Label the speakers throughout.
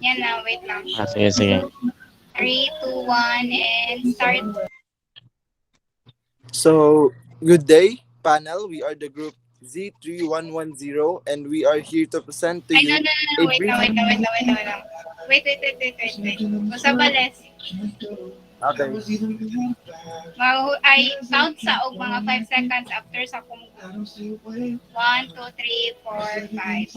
Speaker 1: Yan na, wait lang.
Speaker 2: Sige, sige.
Speaker 1: 3, 2, 1, and start.
Speaker 3: So, good day, panel. We are the group Z3110 and we are here to present to
Speaker 1: Ay, no,
Speaker 3: you
Speaker 1: no, no, no,
Speaker 3: a
Speaker 1: wait
Speaker 3: brief.
Speaker 1: lang, wait lang, wait lang, wait lang, wait lang. Wait. Usa bales.
Speaker 3: Okay.
Speaker 1: Ay, count sa og mga 5 seconds after sa kung 1, 2, 3, 4, 5.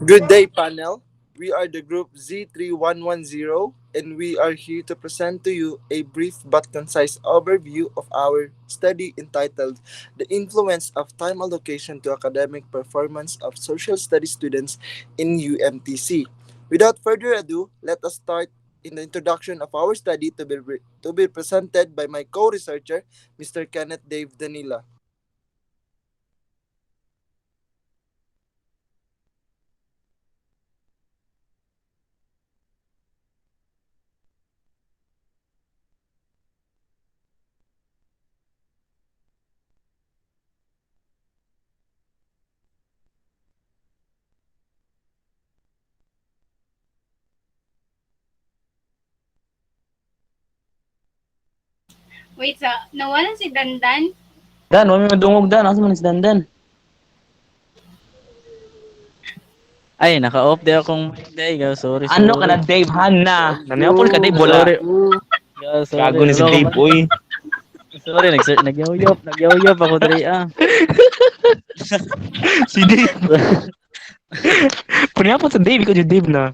Speaker 3: Good day, panel. We are the group Z3110 and we are here to present to you a brief but concise overview of our study entitled The Influence of Time Allocation to Academic Performance of Social Studies Students in UMTC. Without further ado, let us start in the introduction of our study to be presented by my co-researcher, Mr. Kenneth Dave Danila.
Speaker 1: Wait, nawala si Dandan.
Speaker 2: Dan, wala may madungog dan. Asa man si Dandan? Ay, naka-off di akong mic day. Sorry,
Speaker 4: Ano ka
Speaker 2: sorry.
Speaker 4: na, Dave? Hanna. Nangyapon ka, Dave. Wala.
Speaker 2: Sorry. Sorry.
Speaker 4: Gago na si
Speaker 2: Wala ko
Speaker 4: Dave,
Speaker 2: man.
Speaker 4: oy.
Speaker 2: Sorry, nagyaw-yop ako diri ah.
Speaker 4: Si Dave. Kunyapon sa Dave, ikaw yung Dave na.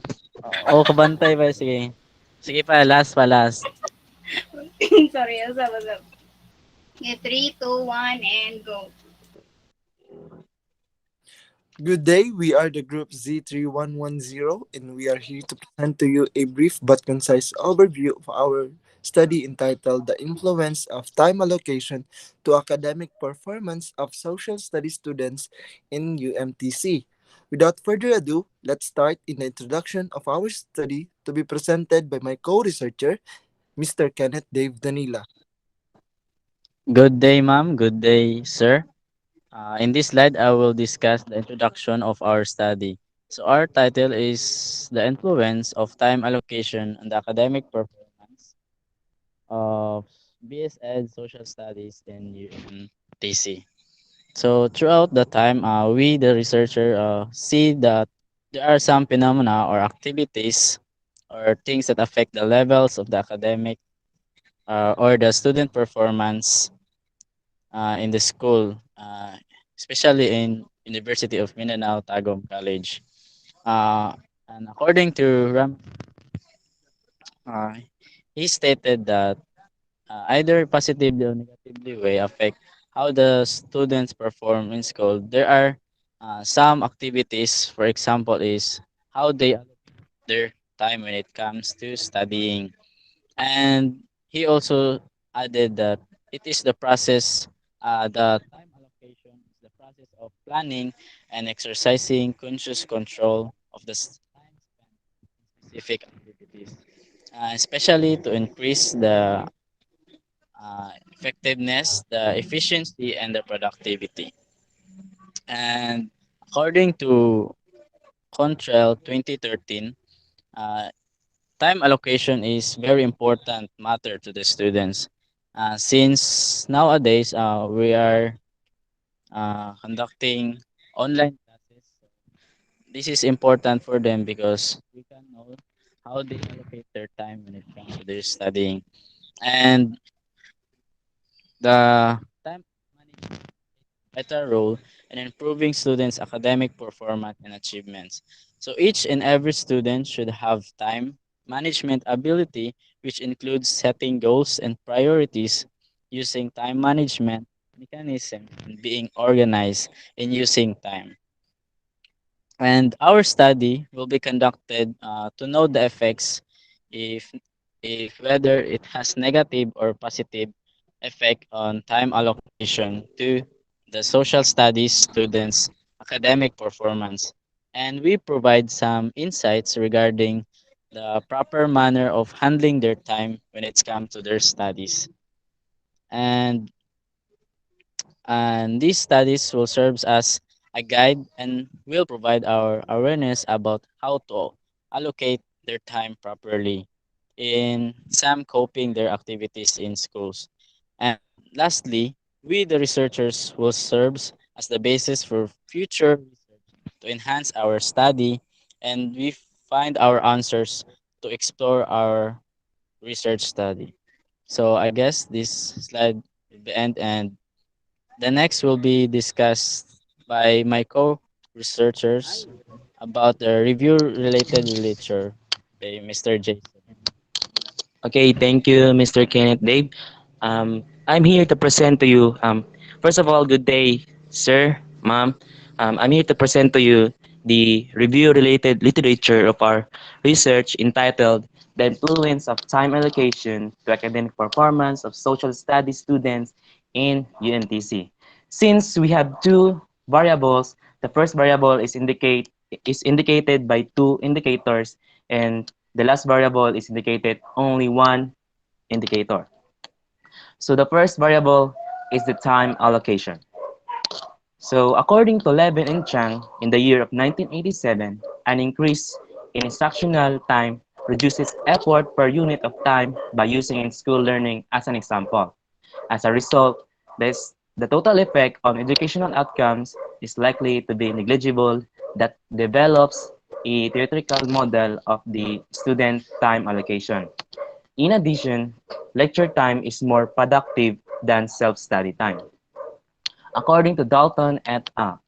Speaker 2: Oo, kabantay pa. Sige. Sige pa, last pa, last.
Speaker 1: Sorry, what's up? Okay, 3, 2, 1, and go.
Speaker 3: Good day, we are the group Z3110 and we are here to present to you a brief but concise overview of our study entitled The Influence of Time Allocation to Academic Performance of Social Studies Students in UMTC. Without further ado, let's start in the introduction of our study to be presented by my co-researcher, Mr. Kenneth Dave Danila.
Speaker 2: Good day, ma'am. Good day, sir. In this slide, I will discuss the introduction of our study. So our title is The Influence of Time Allocation on the Academic Performance of BS Ed Social Studies in UMTC. So throughout the time, we, the researcher, see that there are some phenomena or activities or things that affect the levels of the academic or the student performance in the school, especially in University of Mindanao Tagum College. Uh, and according to Ram, uh, he stated that either positively or negatively way affect how the students perform in school. There are some activities, for example, is how they allocate their time when it comes to studying. And he also added that it is the process, the time allocation is the process of planning and exercising conscious control of the time spent in specific activities, especially to increase the effectiveness, the efficiency, and the productivity. And according to Contrell 2013, uh, time allocation is very important matter to the students. Since nowadays we are conducting online classes, so this is important for them because we can know how they allocate their time when it comes to their studying. And the time management vital role in improving students' academic performance and achievements. So each and every student should have time management ability, which includes setting goals and priorities, using time management mechanism, and being organized in using time. And our study will be conducted to know the effects if whether it has negative or positive effect on time allocation to the social studies students academic performance, and we provide some insights regarding the proper manner of handling their time when it's come to their studies. and these studies will serve as a guide and will provide our awareness about how to allocate their time properly in some coping their activities in schools. And lastly, we the researchers will serve as the basis for future research to enhance our study, and we find our answers to explore our research study. So I guess this slide will be end, and the next will be discussed by my co-researchers about the review-related literature by Mr. Jason.
Speaker 4: Okay, thank you, Mr. Kenneth Dave. I'm here to present to you. First of all, good day, sir, ma'am. I'm here to present to you the review-related literature of our research entitled "The Influence of Time Allocation to Academic Performance of Social Studies Students in UNTC." Since we have two variables, the first variable is indicated by two indicators, and the last variable is indicated only one indicator. So the first variable is the time allocation. So according to Levin and Chang, in the year of 1987, an increase in instructional time reduces effort per unit of time by using in-school learning as an example. As a result, the total effect on educational outcomes is likely to be negligible. That develops a theoretical model of the student time allocation. In addition, lecture time is more productive than self-study time. According to Dalton et al.,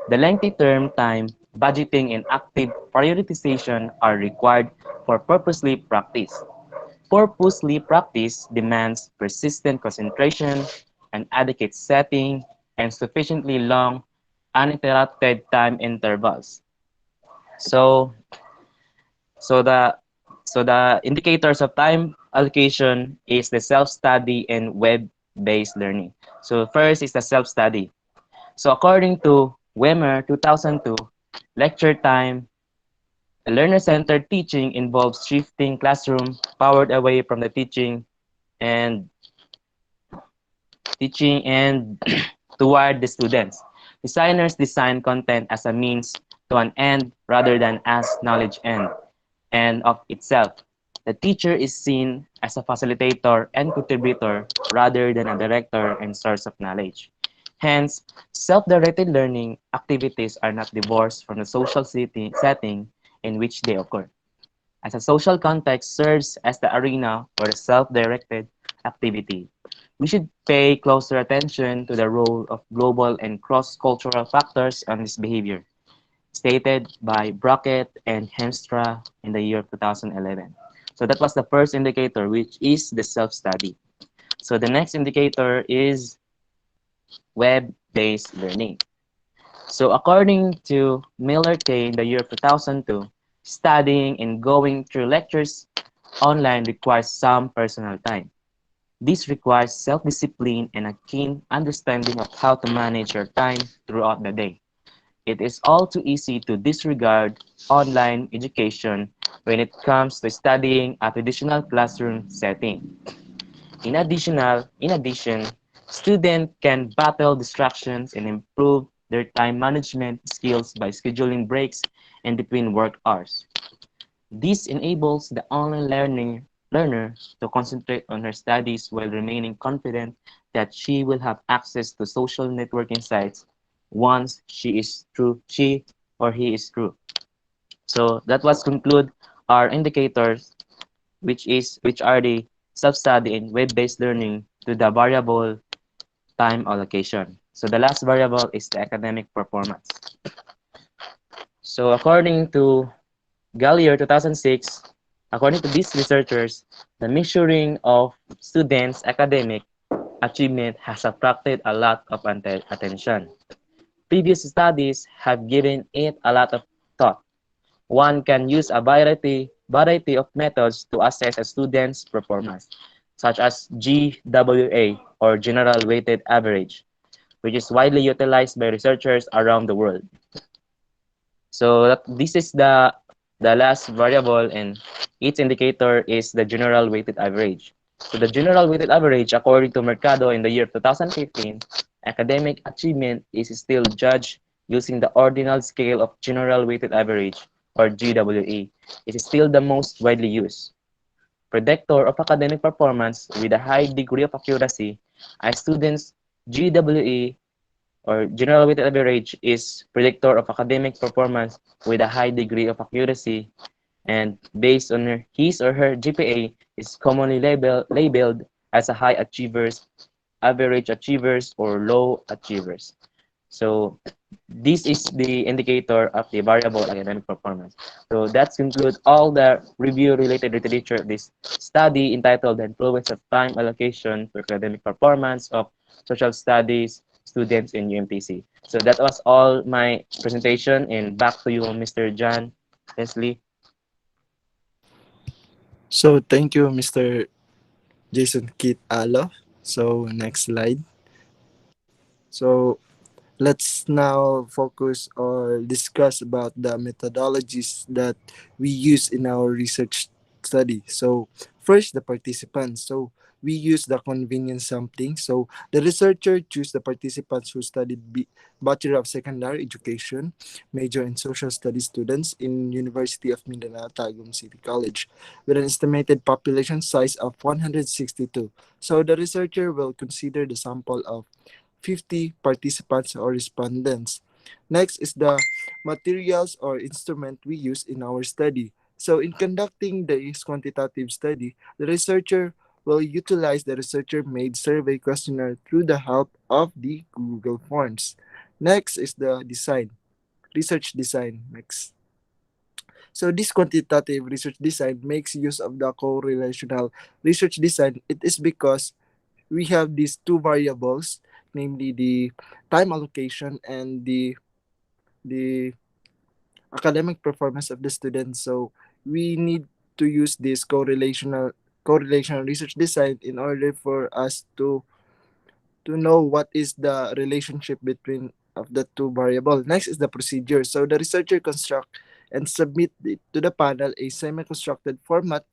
Speaker 4: the lengthy term time, budgeting, and active prioritization are required for purposely practice. Purposely practice demands persistent concentration, an adequate setting, and sufficiently long, uninterrupted time intervals. So, so the so the indicators of time allocation is the self-study and web-based learning. So first is the self-study. So according to Wimmer 2002, lecture time, learner-centered teaching involves shifting classroom powered away from the and teaching and toward the students. Designers design content as a means to an end rather than as knowledge end of itself. The teacher is seen as a facilitator and contributor rather than a director and source of knowledge. Hence, self-directed learning activities are not divorced from the social setting in which they occur, as a social context serves as the arena for a self-directed activity. We should pay closer attention to the role of global and cross-cultural factors on this behavior, stated by Brockett and Hemstra in the year 2011. So that was the first indicator, which is the self-study. So the next indicator is web-based learning. So according to Miller K. in the year 2002, studying and going through lectures online requires some personal time. This requires self-discipline and a keen understanding of how to manage your time throughout the day. It is all too easy to disregard online education when it comes to studying a traditional classroom setting. In addition, students can battle distractions and improve their time management skills by scheduling breaks in between work hours. This enables the online learner to concentrate on her studies while remaining confident that she will have access to social networking sites once she or he is through. So that was conclude our indicators, which are the self-study and web-based learning to the variable time allocation. So the last variable is the academic performance. So according to Gallier 2006, according to these researchers, the measuring of students' academic achievement has attracted a lot of attention. Previous studies have given it a lot of thought. One can use a variety of methods to assess a student's performance, such as GWA, or General Weighted Average, which is widely utilized by researchers around the world. So this is the last variable, and its indicator is the General Weighted Average. So the general weighted average, according to Mercado in the year 2015, academic achievement is still judged using the ordinal scale of general weighted average, or GWA. It is still the most widely used predictor of academic performance with a high degree of accuracy. A student's GWA, or general weighted average, is predictor of academic performance with a high degree of accuracy, and based on his or her GPA is commonly labeled as a high achievers, average achievers, or low achievers. So this is the indicator of the variable academic performance. So that concludes all the review-related literature of this study entitled The Influence of Time Allocation to Academic Performance of Social Studies Students in UMTC. So that was all my presentation, and back to you, Mr. John Leslie.
Speaker 3: So thank you, Mr. Jason Kit Alo. So next slide. So let's now focus or discuss about the methodologies that we use in our research study. So first, the participants. So we use the convenience sampling. So the researcher choose the participants who studied Bachelor of Secondary Education, major in Social Studies students in University of Mindanao, Tagum City College, with an estimated population size of 162. So the researcher will consider the sample of 50 participants or respondents. Next is the materials or instrument we use in our study. So in conducting this quantitative study, the researcher will utilize the researcher-made survey questionnaire through the help of the Google Forms. Next is the design, research design. Next. So this quantitative research design makes use of the correlational research design. It is because we have these two variables, namely the time allocation and the academic performance of the students. So we need to use this correlational research design in order for us to know what is the relationship between of the two variable. Next is the procedure. So the researcher construct and submit to the panel a semi-constructed format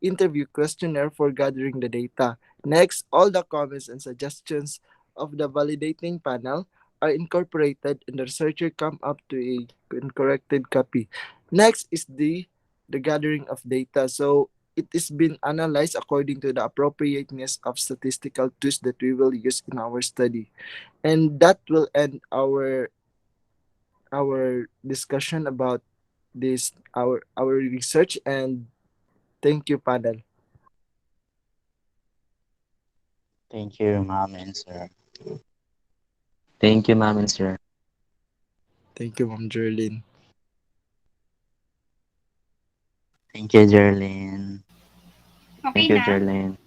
Speaker 3: interview questionnaire for gathering the data. Next, all the comments and suggestions of the validating panel are incorporated and the researcher come up to a corrected copy. Next is the gathering of data. So it is been analyzed according to the appropriateness of statistical tools that we will use in our study. And that will end our discussion about this our research, and thank you, panel.
Speaker 2: Thank you, ma'am and sir.
Speaker 4: Thank you, ma'am and sir.
Speaker 3: Thank you, Ma'am Jerlyn.
Speaker 2: Thank you, Jerlyn.
Speaker 1: Okay
Speaker 4: Thank you,
Speaker 1: na?
Speaker 4: Jerlyn.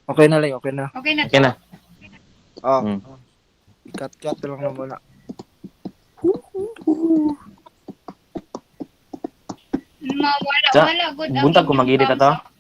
Speaker 3: Okay na lang, okay na.
Speaker 1: Okay na
Speaker 4: Okay
Speaker 1: to?
Speaker 4: na.
Speaker 3: Oh,
Speaker 4: Mm.
Speaker 3: ikat-cut lang na muna.
Speaker 1: Mawala,
Speaker 4: Sa,
Speaker 1: wala good ang
Speaker 4: buntag ko
Speaker 1: inyong
Speaker 4: mag-edit
Speaker 1: thumbs
Speaker 4: ato.
Speaker 1: up.